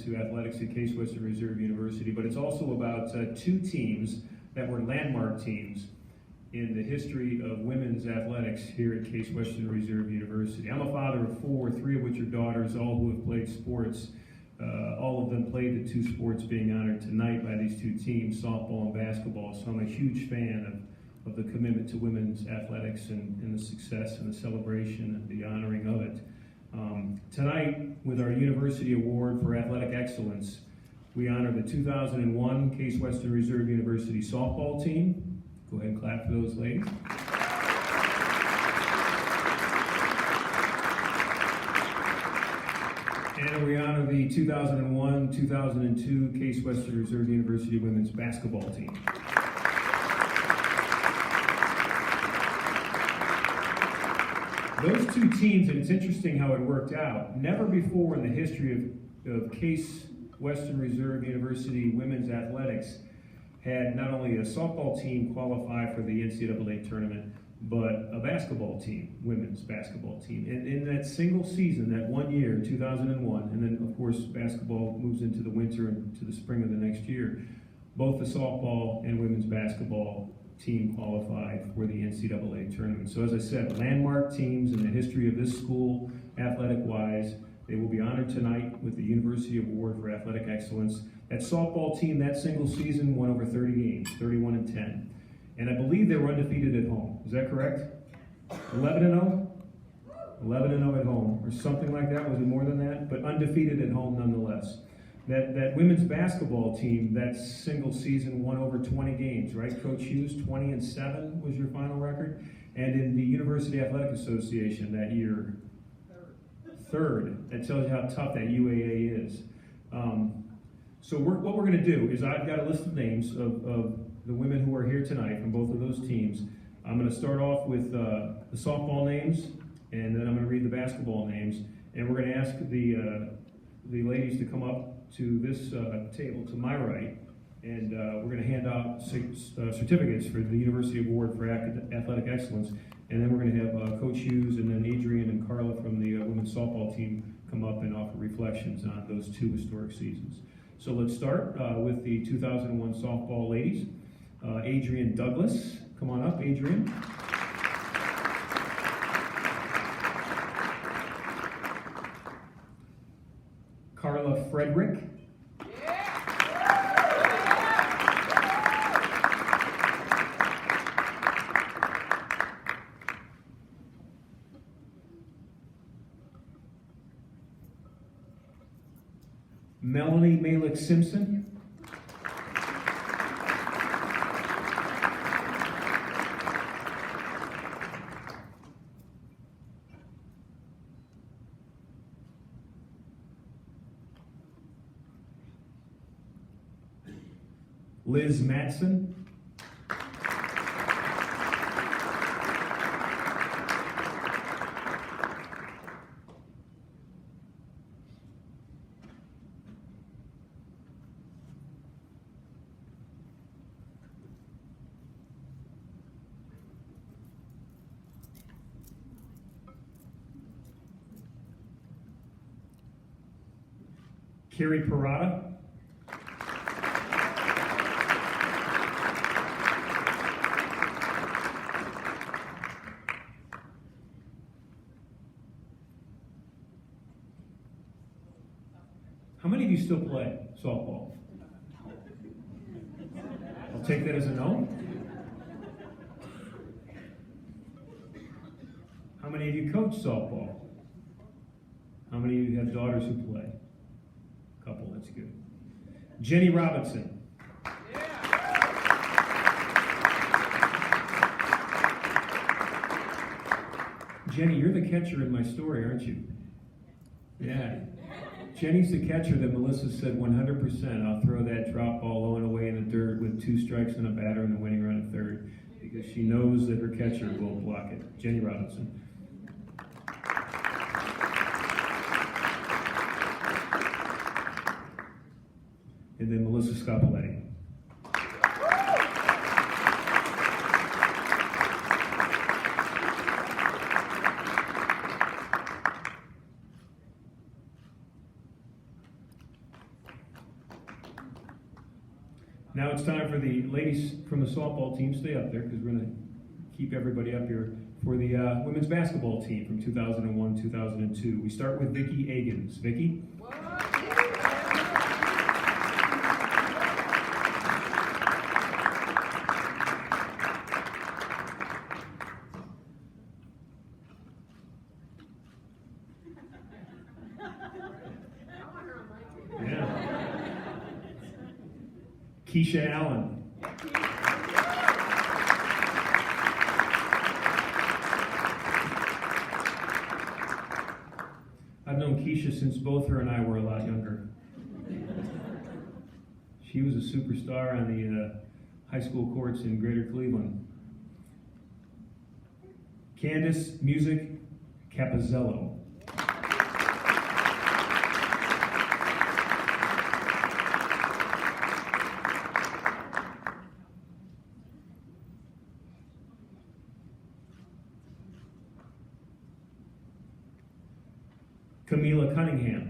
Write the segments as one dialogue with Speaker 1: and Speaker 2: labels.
Speaker 1: to athletics at Case Western Reserve University, but it's also about two teams that were landmark teams in the history of women's athletics here at Case Western Reserve University. I'm a father of four, three of which are daughters, all who have played sports. All of them played the two sports being honored tonight by these two teams, softball and basketball, so I'm a huge fan of the commitment to women's athletics and the success and the celebration and the honoring of it. Tonight, with our University Award for Athletic Excellence, we honor the 2001 Case Western Reserve University softball team. Go ahead and clap for those ladies. And we honor the 2001-2002 Case Western Reserve University women's basketball team. Those two teams, and it's interesting how it worked out, never before in the history of Case Western Reserve University women's athletics had not only a softball team qualify for the NCAA tournament, but a basketball team, women's basketball team. And in that single season, that 1 year, 2001, and then of course basketball moves into the winter and to the spring of the next year, both the softball and women's basketball team qualified for the NCAA tournament. So as I said, landmark teams in the history of this school, athletic-wise. They will be honored tonight with the University Award for Athletic Excellence. That softball team, that single season, won over 30 games, 31-10. And I believe they were undefeated at home. Is that correct? 11-0? 11-0 at home, or something like that. Was it more than that? But undefeated at home nonetheless. That women's basketball team, that single season, won over 20 games, right? Coach Hughes, 20-7 was your final record. And in the University Athletic Association that year, third. That tells you how tough that UAA is. So what we're going to do is I've got a list of names of the women who are here tonight from both of those teams. I'm going to start off with the softball names, and then I'm going to read the basketball names, and we're going to ask the ladies to come up to this table to my right, and we're going to hand out certificates for the University Award for Athletic Excellence, and then we're going to have Coach Hughes and then Adrian and Carla from the women's softball team come up and offer reflections on those two historic seasons. So let's start with the 2001 softball ladies. Adrian Douglas, come on up, Adrian. Carla Frederick. Melanie Malik Simpson. Liz Matson. Carrie Parada. How many of you still play softball? I'll take that as a no. How many of you coach softball? How many of you have daughters who play? A couple, that's good. Jenny Robinson. Jenny, you're the catcher in my story, aren't you? Yeah. Jenny's the catcher that Melissa said 100%. I'll throw that drop ball low and away in the dirt with 2 strikes and a batter in the winning run at third, because she knows that her catcher will block it. Jenny Robinson. And then Melissa Scopoletti. Now it's time for the ladies from the softball team. Stay up there because we're going to keep everybody up here for the women's basketball team from 2001-2002. We start with Vicki Agins. Vicki? Yeah. Keisha Allen. I've known Keisha since both her and I were a lot younger. She was a superstar on the high school courts in Greater Cleveland. Candace Music Capizzello. Camila Cunningham.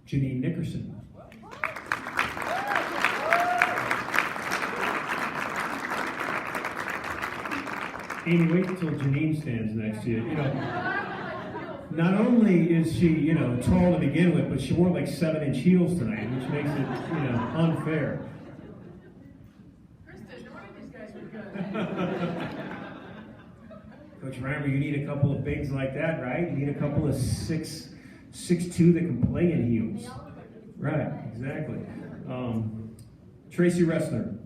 Speaker 1: Janine Nickerson. Amy, wait until Janine stands next to you. You know, not only is she, tall to begin with, but she wore like 7-inch heels tonight, which makes it, unfair.
Speaker 2: Kristen, no one of these guys were good.
Speaker 1: Coach Reimer, you need a couple of bigs like that, right? You need a couple of 6'2" that can play in heels. Right, exactly. Tracy Ressler.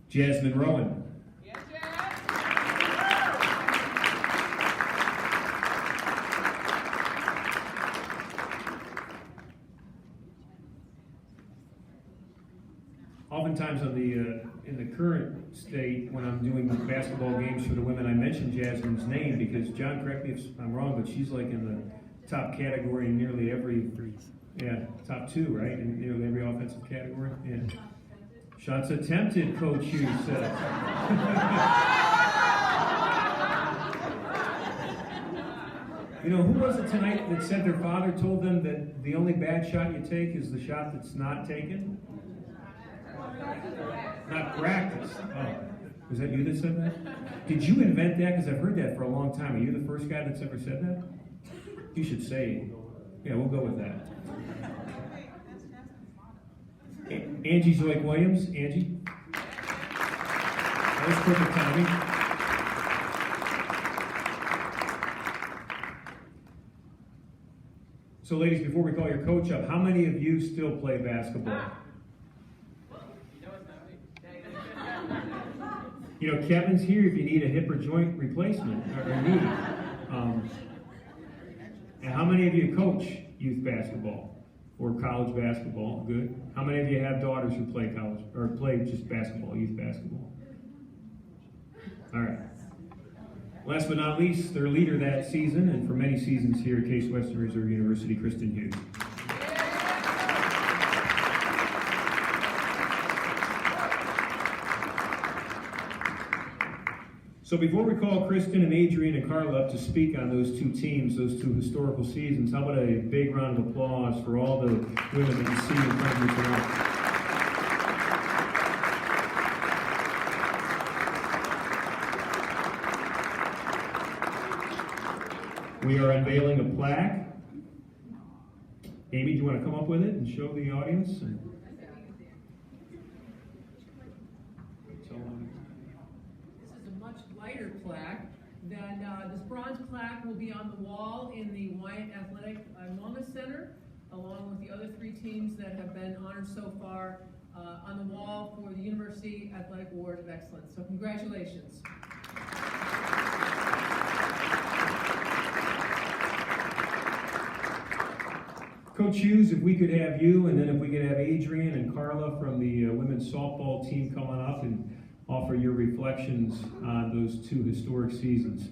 Speaker 1: Jasmine Rowan.
Speaker 2: Yeah,
Speaker 1: Oftentimes in the current state, when I'm doing basketball games for the women, I mention Jasmine's name because, John, correct me if I'm wrong, but she's like in the top category in nearly every, top 2, right? In nearly every offensive category. Yeah. Shots attempted, Coach Hughes says. Who was it tonight that said their father told them that the only bad shot you take is the shot that's not taken? Not practice. Oh, was that you that said that? Did you invent that? Because I've heard that for a long time. Are you the first guy that's ever said that? You should say, yeah, we'll go with that. Angie Zoic Williams. Angie? That was perfect timing. So, ladies, before we call your coach up, how many of you still play basketball? Kevin's here if you need a hip or joint replacement or knee. And how many of you coach youth basketball or college basketball? Good. How many of you have daughters who play college or play just basketball, youth basketball? All right. Last but not least, their leader that season and for many seasons here at Case Western Reserve University, Kristen Hughes. So before we call Kristen and Adrian and Carla up to speak on those two teams, those two historical seasons, how about a big round of applause for all the women that you see in front of you tonight? We are unveiling a plaque. Amy, do you want to come up with it and show the audience?
Speaker 2: Lighter plaque. Then this bronze plaque will be on the wall in the Wyatt Athletic Wellness Center, along with the other 3 teams that have been honored so far on the wall for the University Athletic Award of Excellence. So congratulations.
Speaker 1: Coach Hughes, if we could have you, and then if we could have Adrian and Carla from the women's softball team coming up and offer your reflections on those two historic seasons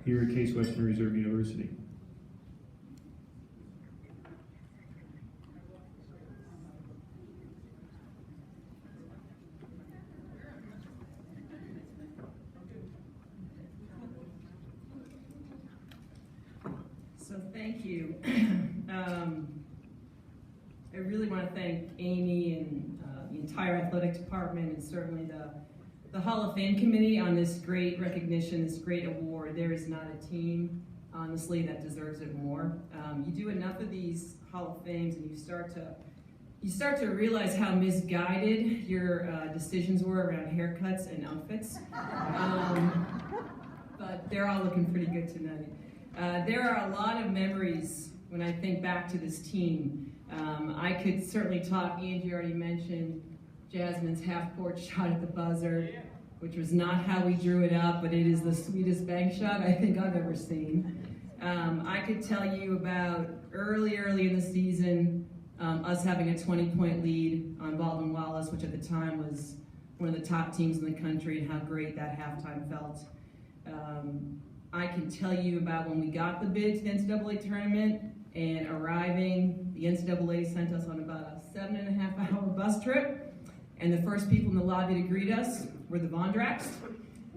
Speaker 1: here at Case Western Reserve University.
Speaker 3: So thank you. I really want to thank Amy and the entire athletic department, and certainly the Hall of Fame committee on this great recognition, this great award. There is not a team, honestly, that deserves it more. You do enough of these Hall of Fames, and you start to realize how misguided your decisions were around haircuts and outfits. But they're all looking pretty good tonight. There are a lot of memories when I think back to this team. I could certainly talk. Angie already mentioned Jasmine's half-court shot at the buzzer, which was not how we drew it up, but it is the sweetest bank shot I think I've ever seen. I could tell you about early in the season, us having a 20-point lead on Baldwin Wallace, which at the time was one of the top teams in the country, and how great that halftime felt. I can tell you about when we got the bid to the NCAA tournament and arriving. The NCAA sent us on about a 7.5-hour bus trip, and the first people in the lobby to greet us were the Vondracks.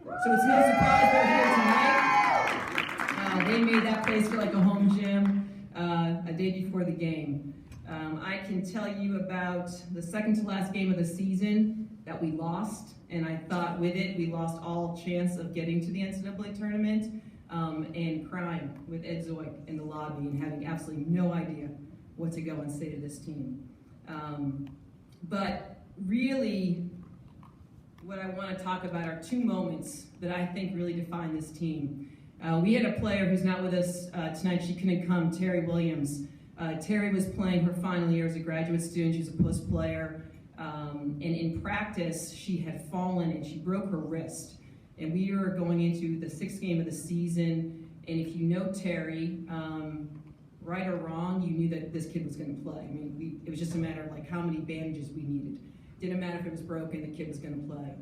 Speaker 3: So it's no surprise they're here tonight. They made that place feel like a home gym a day before the game. I can tell you about the second to last game of the season that we lost, and I thought with it we lost all chance of getting to the NCAA tournament, and crying with Ed Zoik in the lobby and having absolutely no idea what to go and say to this team. But really, what I want to talk about are two moments that I think really define this team. We had a player who's not with us tonight. She couldn't come, Terry Williams. Terry was playing her final year as a graduate student. She was a post player. And in practice, she had fallen and she broke her wrist. And we were going into the 6th game of the season. And if you know Terry, right or wrong, you knew that this kid was going to play. I mean, it was just a matter of like how many bandages we needed. Didn't matter if it was broken, the kid was going to play.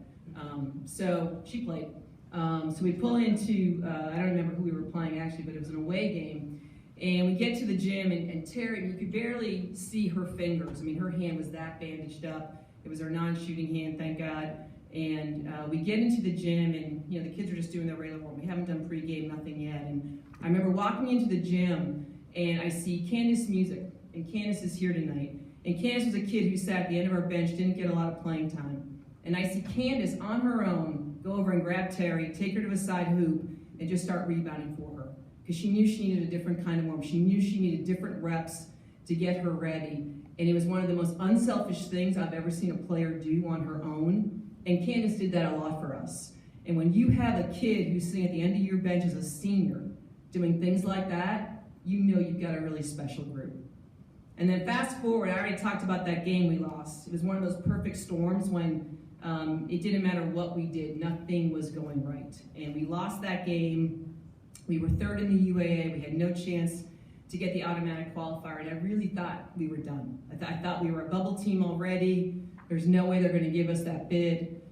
Speaker 3: So she played. So we pull into, I don't remember who we were playing actually, but it was an away game. And we get to the gym, and Terry, you could barely see her fingers. I mean, her hand was that bandaged up. It was her non-shooting hand, thank God. And we get into the gym, and the kids are just doing their regular work. We haven't done pregame, nothing yet. And I remember walking into the gym, and I see Candace Music, and Candace is here tonight. And Candace was a kid who sat at the end of our bench, didn't get a lot of playing time. And I see Candace on her own go over and grab Terry, take her to a side hoop, and just start rebounding for her. Because she knew she needed a different kind of warmth. She knew she needed different reps to get her ready. And it was one of the most unselfish things I've ever seen a player do on her own. And Candace did that a lot for us. And when you have a kid who's sitting at the end of your bench as a senior doing things like that, you know you've got a really special group. And then fast forward, I already talked about that game we lost. It was one of those perfect storms when it didn't matter what we did, nothing was going right. And we lost that game. We were 3rd in the UAA. We had no chance to get the automatic qualifier, and I really thought we were done. I thought we were a bubble team already. There's no way they're going to give us that bid.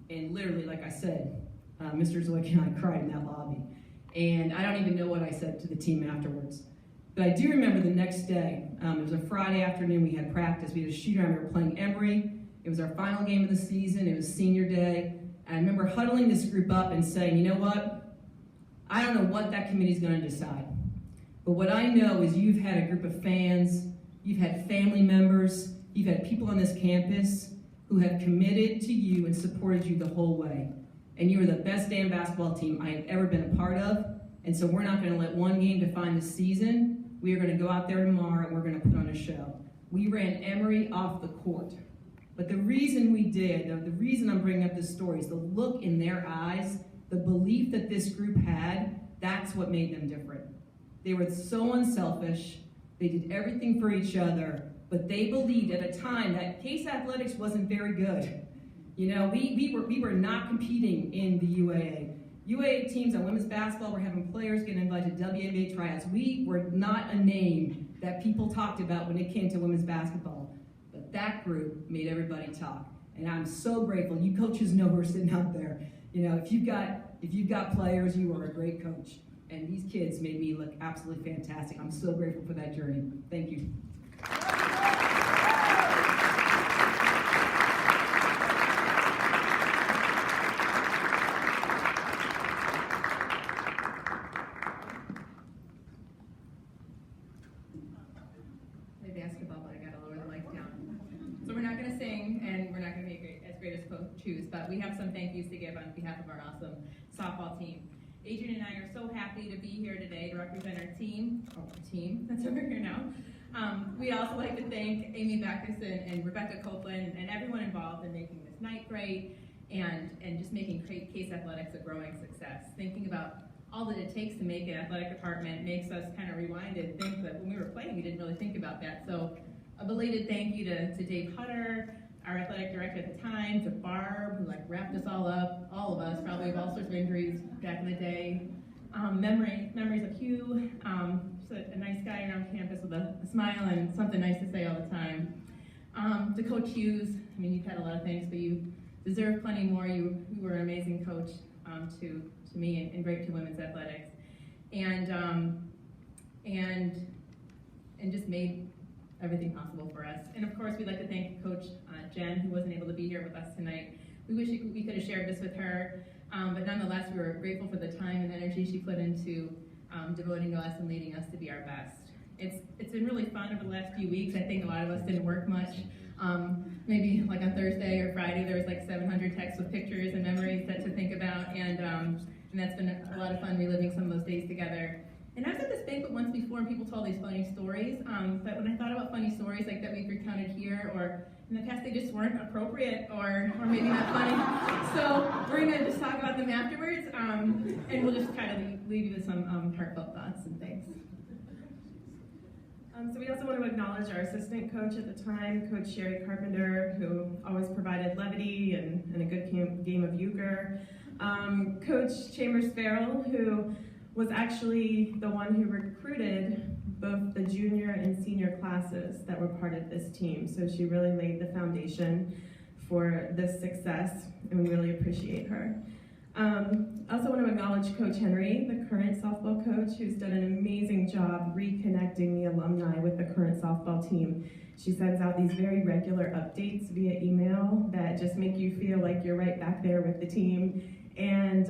Speaker 3: And literally, like I said, Mr. Zoik and I cried in that lobby. And I don't even know what I said to the team afterwards. But I do remember the next day. It was a Friday afternoon. We had practice. We had a shoot-around. We were playing Emory. It was our final game of the season. It was senior day. And I remember huddling this group up and saying, you know what? I don't know what that committee's going to decide. But what I know is you've had a group of fans, you've had family members, you've had people on this campus who have committed to you and supported you the whole way. And you are the best damn basketball team I have ever been a part of. And so we're not going to let one game define the season. We are going to go out there tomorrow and we're going to put on a show. We ran Emory off the court. But the reason we did, the reason I'm bringing up this story is the look in their eyes, the belief that this group had, that's what made them different. They were so unselfish. They did everything for each other, but they believed at a time that Case athletics wasn't very good. We were not competing in the UAA. UAA teams on women's basketball were having players get invited to WNBA tryouts. We were not a name that people talked about when it came to women's basketball. But that group made everybody talk. And I'm so grateful. You coaches know who are sitting out there. You know, if you've got players, you are a great coach. And these kids made me look absolutely fantastic. I'm so grateful for that journey. Thank you.
Speaker 4: Basketball, but I gotta lower the mic down. So we're not gonna sing, and we're not gonna be as great as Coach Choose, but we have some thank yous to give on behalf of our awesome softball team. Adrian and I are so happy to be here today to represent our team, that's over here now. We'd also like to thank Amy Backus and Rebecca Copeland and everyone involved in making this night great and just making Case Athletics a growing success. Thinking about all that it takes to make an athletic department makes us kind of rewind and think that when we were playing, we didn't really think about that. So a belated thank you to Dave Hutter, our athletic director at the time, to Barb, who wrapped us all up, all of us, probably have all sorts of injuries back in the day. Memories of Hugh, just a nice guy around campus with a smile and something nice to say all the time. To Coach Hughes, I mean, you've had a lot of things, but you deserve plenty more. You were an amazing coach to me and great to women's athletics, and just made everything possible for us. And of course, we'd like to thank Coach Jen, who wasn't able to be here with us tonight. We wish we could have shared this with her, but nonetheless, we were grateful for the time and energy she put into devoting to us and leading us to be our best. It's been really fun over the last few weeks. I think a lot of us didn't work much. Maybe like on Thursday or Friday, there was 700 texts with pictures and memories to think about, and that's been a lot of fun reliving some of those days together. And I was at this banquet once before, and people told these funny stories. But when I thought about funny stories that we've recounted here, or in the past, they just weren't appropriate, or maybe not funny. So we're gonna just talk about them afterwards, and we'll just try to leave you with some heartfelt thoughts and things.
Speaker 5: So we also want to acknowledge our assistant coach at the time, Coach Sherry Carpenter, who always provided levity and a good game of euchre. Coach Chambers Farrell, who was actually the one who recruited both the junior and senior classes that were part of this team. So she really laid the foundation for this success, and we really appreciate her. I also want to acknowledge Coach Henry, the current softball coach, who's done an amazing job reconnecting the alumni with the current softball team. She sends out these very regular updates via email that just make you feel like you're right back there with the team, and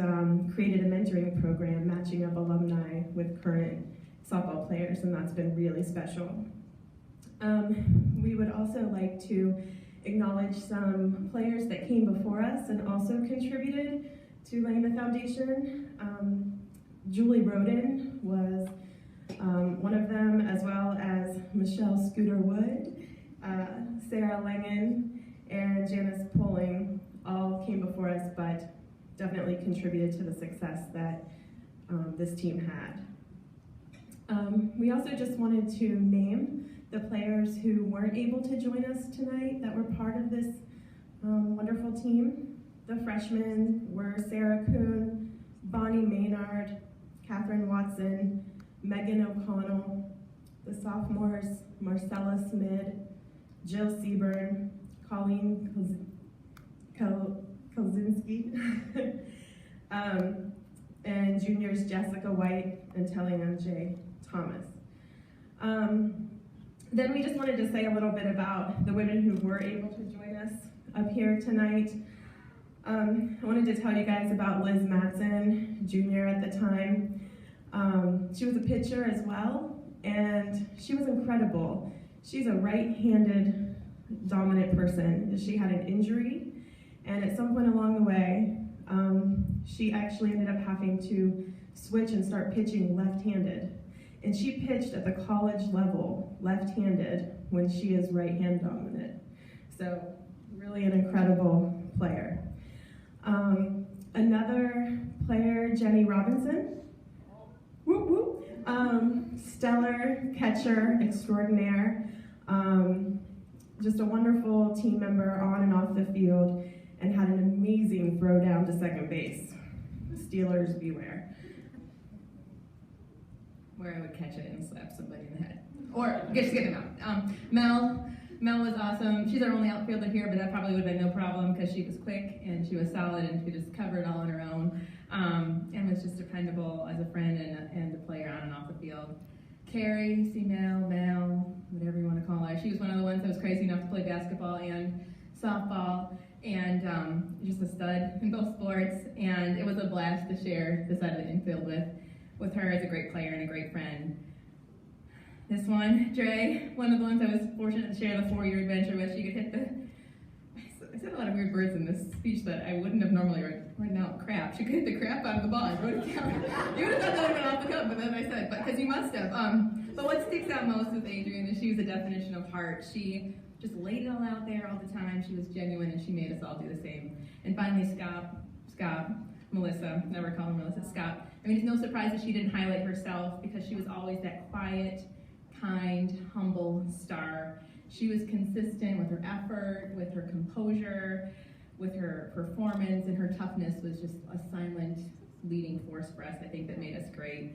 Speaker 5: created a mentoring program matching up alumni with current softball players, and that's been really special. We would also like to acknowledge some players that came before us and also contributed to laying the foundation. Julie Roden was one of them, as well as Michelle Scooter Wood, Sarah Langen, and Janice Poling all came before us, but definitely contributed to the success that this team had. We also just wanted to name the players who weren't able to join us tonight that were part of this wonderful team. The freshmen were Sarah Kuhn, Bonnie Maynard, Catherine Watson, Megan O'Connell. The sophomores, Marcella Smid, Jill Seaburn, Colleen Kozinski, and juniors Jessica White and Tellian J. Thomas. Then we just wanted to say a little bit about the women who were able to join us up here tonight. I wanted to tell you guys about Liz Matson, junior at the time. She was a pitcher as well, and she was incredible. She's a right-handed dominant person. She had an injury, and at some point along the way, she actually ended up having to switch and start pitching left-handed. And she pitched at the college level left-handed when she is right-hand dominant. So really an incredible player. Another player, Jenny Robinson, whoop, whoop. Stellar catcher extraordinaire, just a wonderful team member on and off the field, and had an amazing throw down to second base. Steelers beware.
Speaker 4: Where I would catch it and slap somebody in the head. Or just get them out. Mel Mel was awesome. She's our only outfielder here, but that probably would have been no problem because she was quick and she was solid and she just covered all on her own, and was just dependable as a friend and a player on and off the field. Carrie, Mel, whatever you want to call her. She was one of the ones that was crazy enough to play basketball and softball, and just a stud in both sports. And it was a blast to share the side of the infield with her as a great player and a great friend. This one, Dre, one of the ones I was fortunate to share the 4-year adventure with. She could hit I said a lot of weird words in this speech that I wouldn't have normally written out. Crap. She could hit the crap out of the ball. I wrote it down. You would have thought that would have been off the cuff, but then I said, because you must have. But what sticks out most with Adrian is she was a definition of heart. She just laid it all out there all the time. She was genuine, and she made us all do the same. And finally, Melissa, never call her Melissa, Scott. I mean, it's no surprise that she didn't highlight herself because she was always that quiet, kind, humble star. She was consistent with her effort, with her composure, with her performance, and her toughness was just a silent leading force for us, I think, that made us great.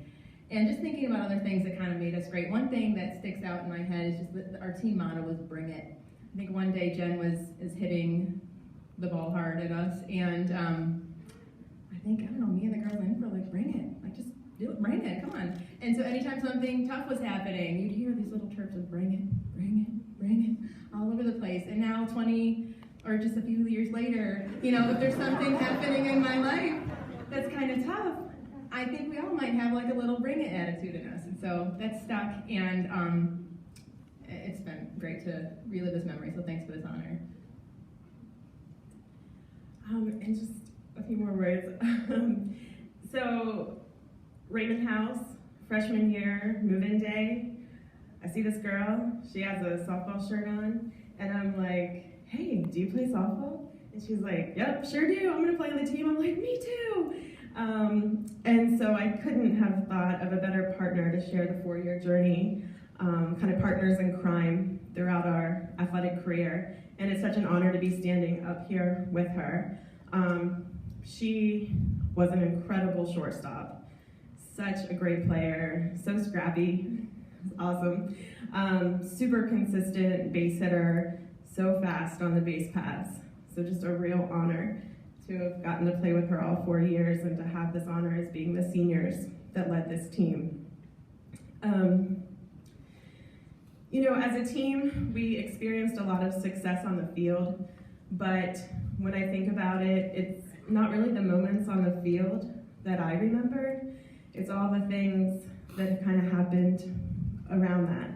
Speaker 4: And just thinking about other things that kind of made us great, one thing that sticks out in my head is just that our team motto was bring it. I think one day Jen is hitting the ball hard at us, and I don't know, me and the girls in for like, bring it, like just do it, bring it, come on. And so anytime something tough was happening, you'd hear these little chirps of bring it, bring it, bring it, all over the place. And now 20 or just a few years later, if there's something happening in my life that's kind of tough, I think we all might have like a little bring it attitude in us. And so that's stuck, and it's been great to relive this memory, so thanks for this honor.
Speaker 5: And just a few more words. So, Raymond House, freshman year, move-in day. I see this girl, she has a softball shirt on, and I'm like, hey, do you play softball? And she's like, yep, sure do, I'm gonna play on the team. I'm like, me too. And so I couldn't have thought of a better partner to share the 4-year journey, kind of partners in crime throughout our athletic career. And it's such an honor to be standing up here with her. She was an incredible shortstop, such a great player, so scrappy, awesome, super consistent base hitter, so fast on the base paths. So just a real honor to have gotten to play with her all 4 years and to have this honor as being the seniors that led this team. As a team, we experienced a lot of success on the field, but when I think about it, it's not really the moments on the field that I remembered. It's all the things that kind of happened around that.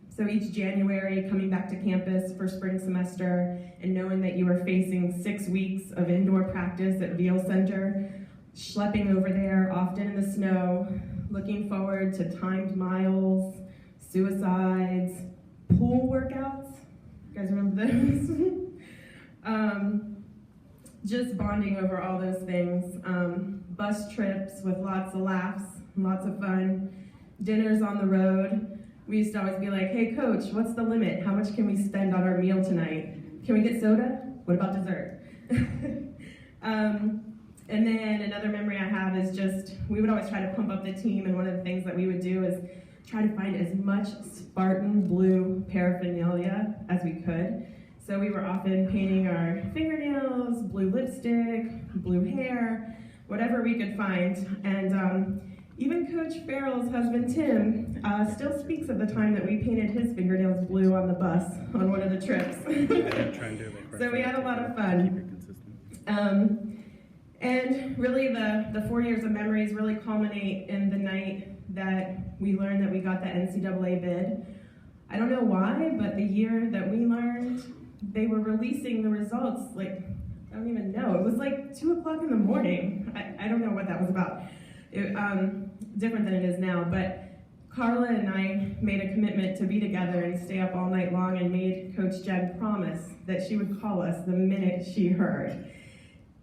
Speaker 5: So each January, coming back to campus for spring semester and knowing that you were facing 6 weeks of indoor practice at Veal Center, schlepping over there, often in the snow, looking forward to timed miles, suicides, pool workouts. You guys remember those? Just bonding over all those things. Bus trips with lots of laughs, lots of fun, dinners on the road. We used to always be like, hey coach, what's the limit? How much can we spend on our meal tonight? Can we get soda? What about dessert? And then another memory I have is just, we would always try to pump up the team, and one of the things that we would do is try to find as much Spartan blue paraphernalia as we could. So we were often painting our fingernails, blue lipstick, blue hair, whatever we could find. And even Coach Farrell's husband, Tim, still speaks of the time that we painted his fingernails blue on the bus on one of the trips. So we had a lot of fun. And really the 4 years of memories really culminate in the night that we learned that we got the NCAA bid. I don't know why, but the year that we learned, they were releasing the results, like, I don't even know. It was like 2 o'clock in the morning. I don't know what that was about. Different than it is now, but Carla and I made a commitment to be together and stay up all night long, and made Coach Jen promise that she would call us the minute she heard.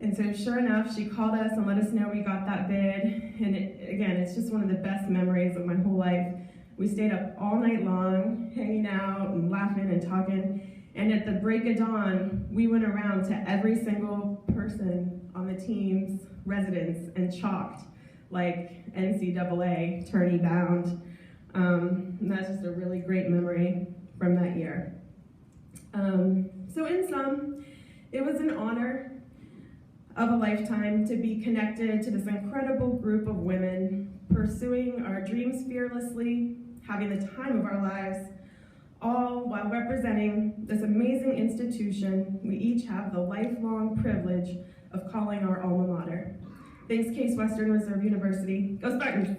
Speaker 5: And so sure enough, she called us and let us know we got that bid. And again, it's just one of the best memories of my whole life. We stayed up all night long, hanging out and laughing and talking. And at the break of dawn, we went around to every single person on the team's residence and chalked like NCAA, tourney bound. And that's just a really great memory from that year. So in sum, it was an honor of a lifetime to be connected to this incredible group of women, pursuing our dreams fearlessly, having the time of our lives, all while representing this amazing institution we each have the lifelong privilege of calling our alma mater. Thanks, Case Western Reserve University. Go Spartans!